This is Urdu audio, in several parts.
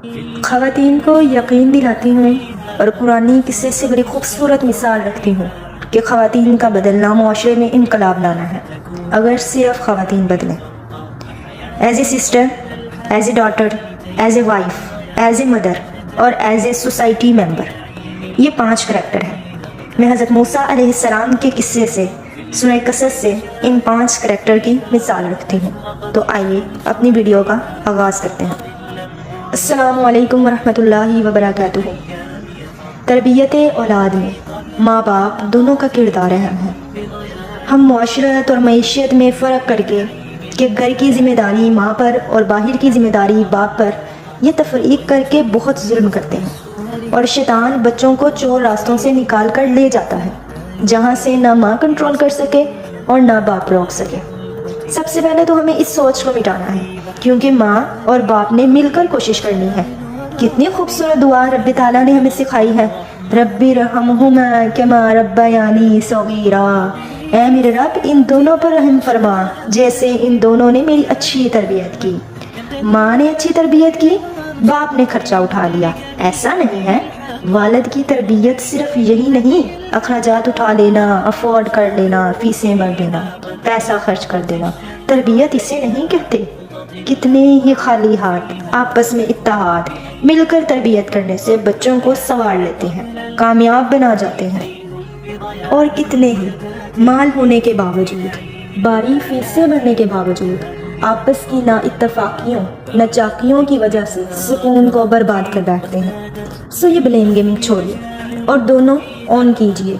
خواتین کو یقین دلاتی ہوں اور قرآنی قصے سے بڑی خوبصورت مثال رکھتی ہوں کہ خواتین کا بدلنا معاشرے میں انقلاب لانا ہے اگر صرف خواتین بدلیں۔ As a sister, as a daughter, as a wife, as a mother اور ایز اے سوسائٹی ممبر، یہ 5 کریکٹر ہیں۔ میں حضرت موسیٰ علیہ السلام کے قصے سے، سورہ قصص سے ان 5 کریکٹر کی مثال رکھتی ہوں۔ تو آئیے اپنی ویڈیو کا آغاز کرتے ہیں۔ السلام علیکم ورحمۃ اللہ وبرکاتہ۔ تربیت اولاد میں ماں باپ دونوں کا کردار اہم ہے۔ ہم معاشرت اور معیشت میں فرق کر کے کہ گھر کی ذمہ داری ماں پر اور باہر کی ذمہ داری باپ پر، یہ تفریق کر کے بہت ظلم کرتے ہیں، اور شیطان بچوں کو چور راستوں سے نکال کر لے جاتا ہے جہاں سے نہ ماں کنٹرول کر سکے اور نہ باپ روک سکے۔ سب سے پہلے تو ہمیں اس سوچ کو مٹانا ہے، کیونکہ ماں اور باپ نے مل کر کوشش کرنی ہے۔ کتنی خوبصورت دعا رب تعالیٰ نے ہمیں سکھائی ہے، ربی رحمہما کما ربیانی صغیرا، اے میرے رب ان دونوں پر رحم فرما جیسے ان دونوں نے میری اچھی تربیت کی۔ ماں نے اچھی تربیت کی، باپ نے خرچہ اٹھا لیا، ایسا نہیں ہے۔ والد کی تربیت صرف یہی نہیں، اخراجات اٹھا لینا، افورڈ کر لینا، فیسیں بھر دینا، پیسہ خرچ کر دینا، تربیت اسے نہیں کہتے۔ کتنے ہی خالی ہاتھ آپس میں اتحاد مل کر تربیت کرنے سے بچوں کو سنوار لیتے ہیں، کامیاب بنا جاتے ہیں، اور کتنے ہی مال ہونے کے باوجود، باری فیسیں بھرنے کے باوجود آپس کی نا اتفاقیوں، ناچاکیوں کی وجہ سے سکون کو برباد کر بیٹھتے ہیں۔ سو یہ بلیم گیمنگ چھوڑیے اور دونوں آن کیجیے۔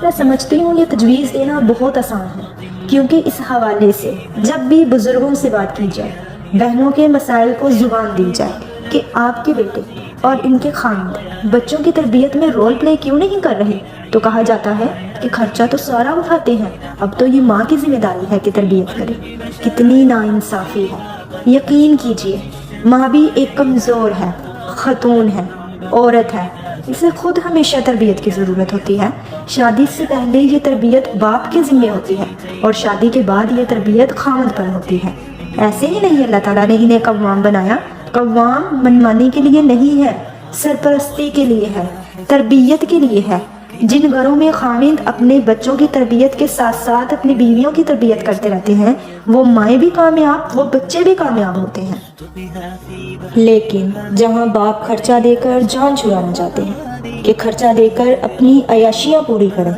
میں سمجھتی ہوں یہ تجویز دینا بہت آسان ہے، کیونکہ اس حوالے سے جب بھی بزرگوں سے بات کی جائے، بہنوں کے مسائل کو زبان دی جائے کہ آپ کے بیٹے اور ان کے خاندان بچوں کی تربیت میں رول پلے کیوں نہیں کر رہے، تو کہا جاتا ہے کہ خرچہ تو سارا اٹھاتے ہیں، اب تو یہ ماں کی ذمہ داری ہے کہ تربیت کرے۔ کتنی ناانصافی ہے۔ یقین کیجیے، ماں بھی ایک کمزور ہے، خاتون ہے، عورت ہے، اسے خود ہمیشہ تربیت کی ضرورت ہوتی ہے۔ شادی سے پہلے یہ تربیت باپ کے ذمہ ہوتی ہے اور شادی کے بعد یہ تربیت خاوند پر ہوتی ہے۔ ایسے ہی نہیں اللہ تعالیٰ نے انہیں قوام بنایا۔ قوام منمانی کے لیے نہیں ہے، سرپرستی کے لیے ہے، تربیت کے لیے ہے۔ جن گھروں میں خاوند اپنے بچوں کی تربیت کے ساتھ ساتھ اپنی بیویوں کی تربیت کرتے رہتے ہیں، وہ مائیں بھی کامیاب، وہ بچے بھی کامیاب ہوتے ہیں۔ لیکن جہاں باپ خرچہ دے کر جان چھڑانا چاہتے ہیں کہ خرچہ دے کر اپنی عیاشیاں پوری کریں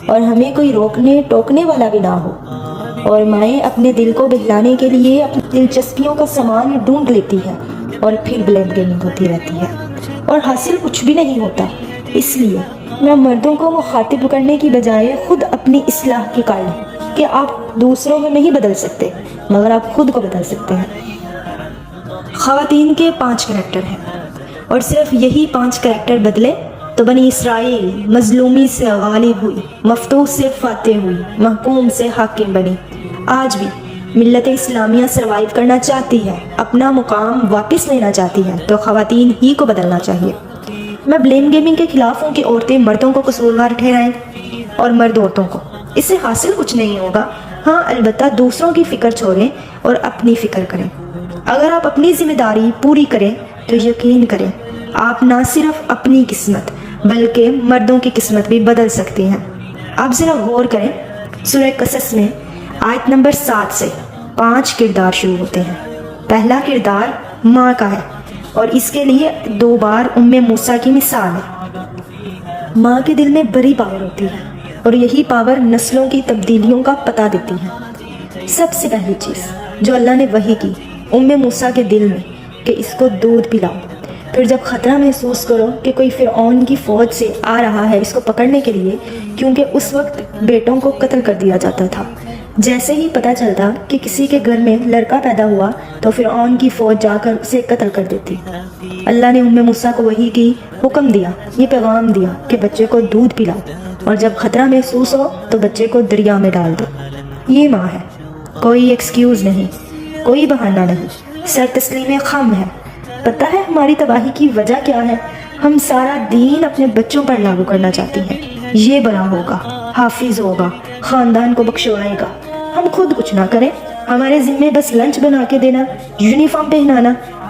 اور ہمیں کوئی روکنے ٹوکنے والا بھی نہ ہو، اور مائیں اپنے دل کو بہلانے کے لیے اپنی دلچسپیوں کا سامان ڈھونڈ لیتی ہے، اور پھر بلیم گیمنگ ہوتی رہتی ہے اور حاصل کچھ بھی نہیں ہوتا۔ اس لیے میں مردوں کو مخاطب کرنے کی بجائے خود اپنی اصلاح کی قائل ہوں کہ آپ دوسروں کو نہیں بدل سکتے، مگر آپ خود کو بدل سکتے ہیں۔ خواتین کے 5 کریکٹر ہیں، اور صرف یہی 5 کریکٹر بدلے تو بنی اسرائیل مظلومی سے غالب ہوئی، مفتوح سے فاتح ہوئی، محکوم سے حاکم بنی۔ آج بھی ملت اسلامیہ سروائیو کرنا چاہتی ہے، اپنا مقام واپس لینا چاہتی ہے، تو خواتین ہی کو بدلنا چاہیے۔ میں بلیم گیمنگ کے خلاف ہوں کہ عورتیں مردوں کو قصوروار ٹھہرائیں اور مرد عورتوں کو، اس سے حاصل کچھ نہیں ہوگا۔ ہاں البتہ دوسروں کی فکر چھوڑیں اور اپنی فکر کریں۔ اگر آپ اپنی ذمہ داری پوری کریں تو یقین کریں آپ نہ صرف اپنی قسمت بلکہ مردوں کی قسمت بھی بدل سکتے ہیں۔ آپ ذرا غور کریں، سورہ قصص میں آیت نمبر 7 سے 5 کردار شروع ہوتے ہیں۔ پہلا کردار ماں کا ہے، اور اس کے لیے 2 بار موسیٰ کی مثال ہے۔ ماں کے دل میں بڑی پاور ہوتی ہے، اور یہی پاور نسلوں کی تبدیلیوں کا پتہ دیتی ہے۔ سب سے پہلی چیز جو اللہ نے وحی کی موسیٰ کے دل میں کہ اس کو دودھ پلاؤ۔ پھر جب خطرہ محسوس کرو کہ کوئی فرعون کی فوج سے آ رہا ہے اس کو پکڑنے کے لیے، کیونکہ اس وقت بیٹوں کو قتل کر دیا جاتا تھا، جیسے ہی پتہ چلتا کہ کسی کے گھر میں لڑکا پیدا ہوا تو فرعون کی فوج جا کر اسے قتل کر دیتی۔ اللہ نے موسیٰ کو وحی کی، حکم دیا، یہ پیغام دیا کہ بچے کو دودھ پلاؤ، اور جب خطرہ محسوس ہو تو بچے کو دریا میں ڈال دو۔ یہ ماں ہے، کوئی ایکسکیوز نہیں، کوئی بہانہ نہیں، سر تسلیم خم ہے۔ پتہ ہے ہماری تباہی کی وجہ کیا ہے؟ ہم سارا دین اپنے بچوں پر لاگو کرنا چاہتے ہیں۔ یہ بڑا ہوگا، حافظ ہوگا، خاندان کو بخشوائے گا، ہم خود کچھ نہ کریں، ہمارے ذمے بس لنچ بنا کے دینا، یونیفارم پہنانا،